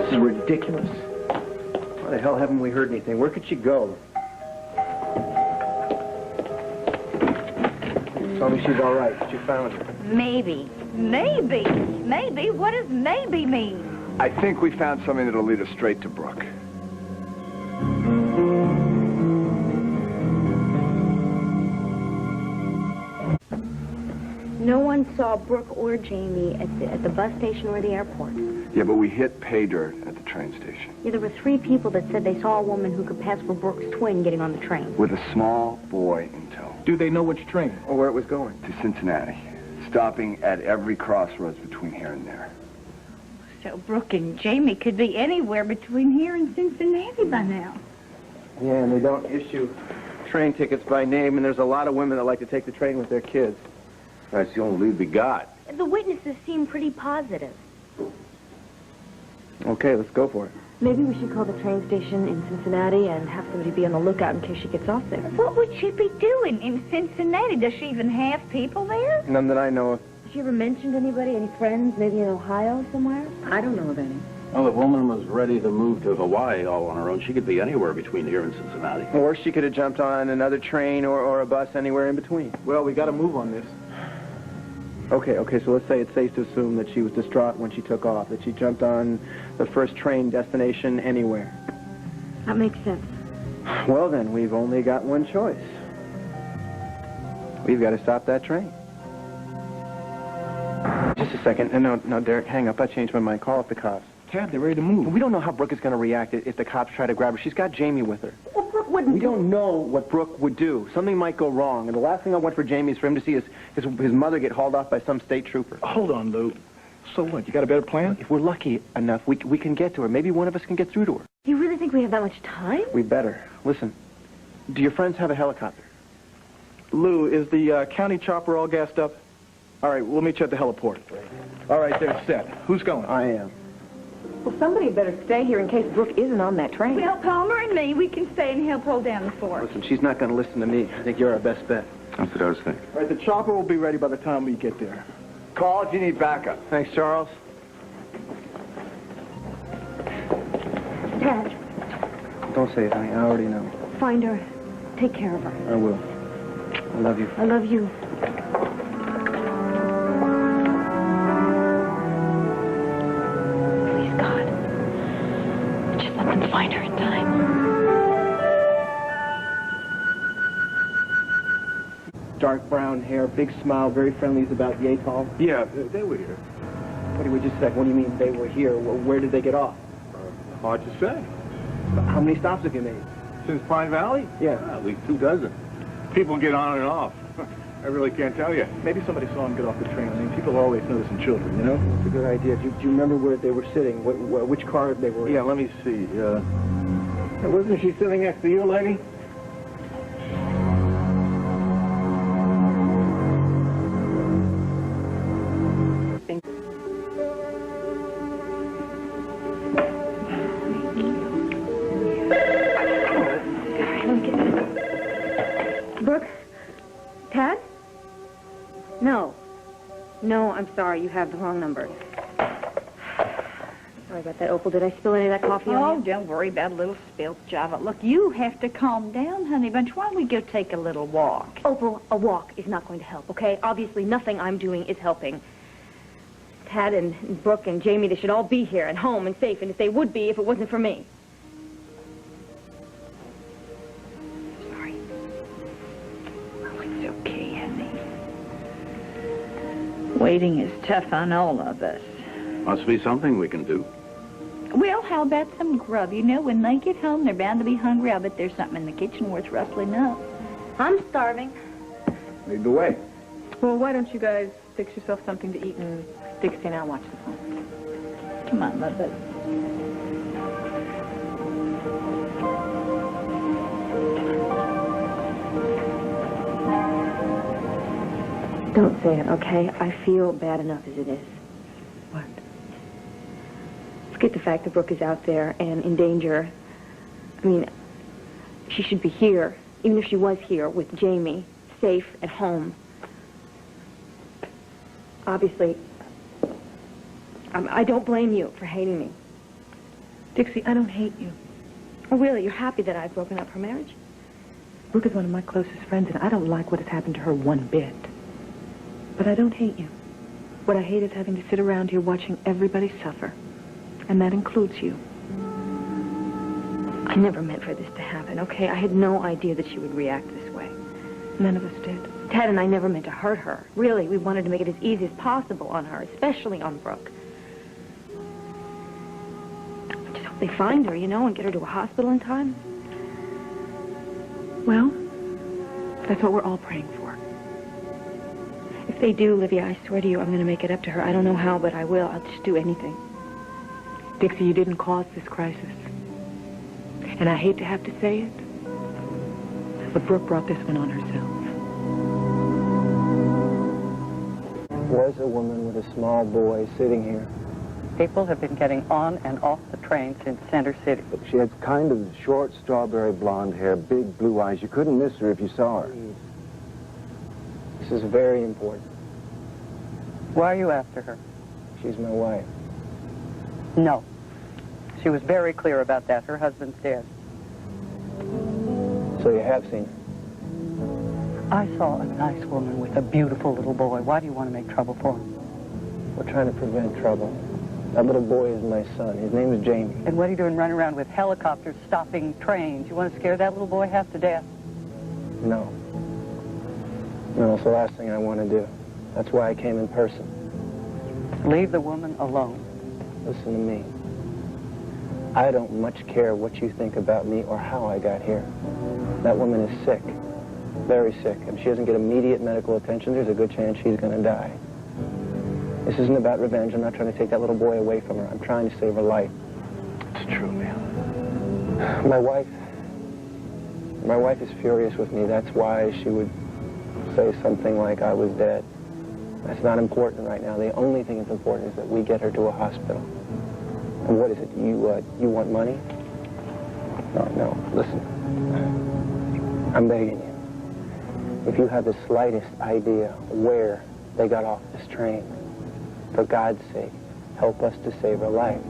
This is ridiculous. Why the hell haven't we heard anything? Where could she go? Tell me she's all right. You found her. Maybe. Maybe. Maybe? What does maybe mean? I think we found something that'll lead us straight to Brooke. No one saw Brooke or Jamie at the bus station or the airport. Yeah, but we hit pay dirt at the train station. Yeah, there were 3 people that said they saw a woman who could pass for Brooke's twin getting on the train. With a small boy in tow. Do they know which train or where it was going? To Cincinnati. Stopping at every crossroads between here and there. So Brooke and Jamie could be anywhere between here and Cincinnati by now. Yeah, and they don't issue train tickets by name, and there's a lot of women that like to take the train with their kids. That's the only lead we got. The witnesses seem pretty positive. Okay, let's go for it. Maybe we should call the train station in Cincinnati and have somebody be on the lookout in case she gets off there. What would she be doing in Cincinnati? Does she even have people there? None that I know of. Has she ever mentioned anybody, any friends, maybe in Ohio somewhere? I don't know of any. Well, the woman was ready to move to Hawaii all on her own. She could be anywhere between here and Cincinnati. Or she could have jumped on another train or a bus anywhere in between. Well, we got to move on this. Okay, so let's say it's safe to assume that she was distraught when she took off, that she jumped on the first train destination anywhere. That makes sense. Well, then, we've only got one choice. We've got to stop that train. Just a second. No, Derek, hang up. I changed my mind. Call up the cops. Tad, they're ready to move. We don't know how Brooke is going to react if the cops try to grab her. She's got Jamie with her. Well, Brooke wouldn't. We don't know what Brooke would do. Something might go wrong, and the last thing I want for Jamie is for him to see his mother get hauled off by some state trooper. Hold on, Lou. So what, you got a better plan? If we're lucky enough, we can get to her. Maybe one of us can get through to her. You really think we have that much time? We better. Listen, do your friends have a helicopter? Lou, is the county chopper all gassed up? All right, we'll meet you at the heliport. All right, they're set. Who's going? I am. Well, somebody better stay here in case Brooke isn't on that train. Well, Palmer and me, we can stay and help hold down the fort. Listen, she's not going to listen to me. I think you're our best bet. That's what I was thinking. All right, the chopper will be ready by the time we get there. Call if you need backup. Thanks, Charles. Tad, Don't say it, honey. I already know. find her. Take care of her. I will. I love you. I love you. Please, God. Just let them find her in time. Dark brown hair, big smile, very friendly. He's about yay tall. Yeah, they were here. Wait just a sec. What do you mean they were here? Where did they get off? Hard to say. How many stops have you made? Since Pine Valley? Yeah. At least 2 dozen. People get on and off. I really can't tell you. Maybe somebody saw him get off the train. I mean, people are always noticing children, you know? That's a good idea. Do you remember where they were sitting? Which car they were in? Yeah, let me see. Wasn't she sitting next to you, lady? Brooke? Tad? No. No, I'm sorry. You have the wrong number. Sorry about that, Opal. Did I spill any of that coffee Oh, on you? don't worry about a little spilt Java. Look, you have to calm down, honey bunch. Why don't we go take a little walk? Opal, a walk is not going to help, okay? Obviously, nothing I'm doing is helping. Tad and Brooke and Jamie, they should all be here and home and safe, and if they would be if it wasn't for me. Sorry. Oh, it's okay, honey. Waiting is tough on all of us. Must be something we can do. Well, how about some grub? You know, when they get home, they're bound to be hungry. I bet there's something in the kitchen worth rustling up. I'm starving. Lead the way. Well, why don't you guys fix yourself something to eat and Dixie and I'll watch the phone. Come on, Mother. Don't say it, okay? I feel bad enough as it is. What? Forget the fact that Brooke is out there and in danger. I mean, she should be here, even if she was here with Jamie, safe at home. Obviously, I don't blame you for hating me. Dixie, I don't hate you. Oh, really? You're happy that I've broken up her marriage? Brooke is one of my closest friends, and I don't like what has happened to her one bit. But I don't hate you. What I hate is having to sit around here watching everybody suffer. And that includes you. I never meant for this to happen, okay? I had no idea that she would react this way. None of us did. Ted and I never meant to hurt her. Really, we wanted to make it as easy as possible on her, especially on Brooke. I just hope they find her, you know, and get her to a hospital in time. Well, that's what we're all praying for. If they do, Livia, I swear to you, I'm going to make it up to her. I don't know how, but I will. I'll just do anything. Dixie, you didn't cause this crisis. And I hate to have to say it, but Brooke brought this one on herself. Was a woman with a small boy sitting here. People have been getting on and off the train since Center City. She had kind of short strawberry blonde hair, big blue eyes. You couldn't miss her if you saw her. This is very important. Why are you after her? She's my wife. No. She was very clear about that. Her husband's dead. So you have seen her? I saw a nice woman with a beautiful little boy. Why do you want to make trouble for him? We're trying to prevent trouble. That little boy is my son. His name is Jamie. And what are you doing running around with helicopters stopping trains? You want to scare that little boy half to death? No. No, it's the last thing I want to do. That's why I came in person. Leave the woman alone. Listen to me. I don't much care what you think about me or how I got here. That woman is sick. Very sick. If she doesn't get immediate medical attention, there's a good chance she's going to die. This isn't about revenge. I'm not trying to take that little boy away from her. I'm trying to save her life. It's true, man. My wife is furious with me. That's why she would say something like I was dead. That's not important right now. The only thing that's important is that we get her to a hospital. And what is it? You want money? No. Listen. I'm begging you. If you have the slightest idea where they got off this train, for God's sake, help us to save her life.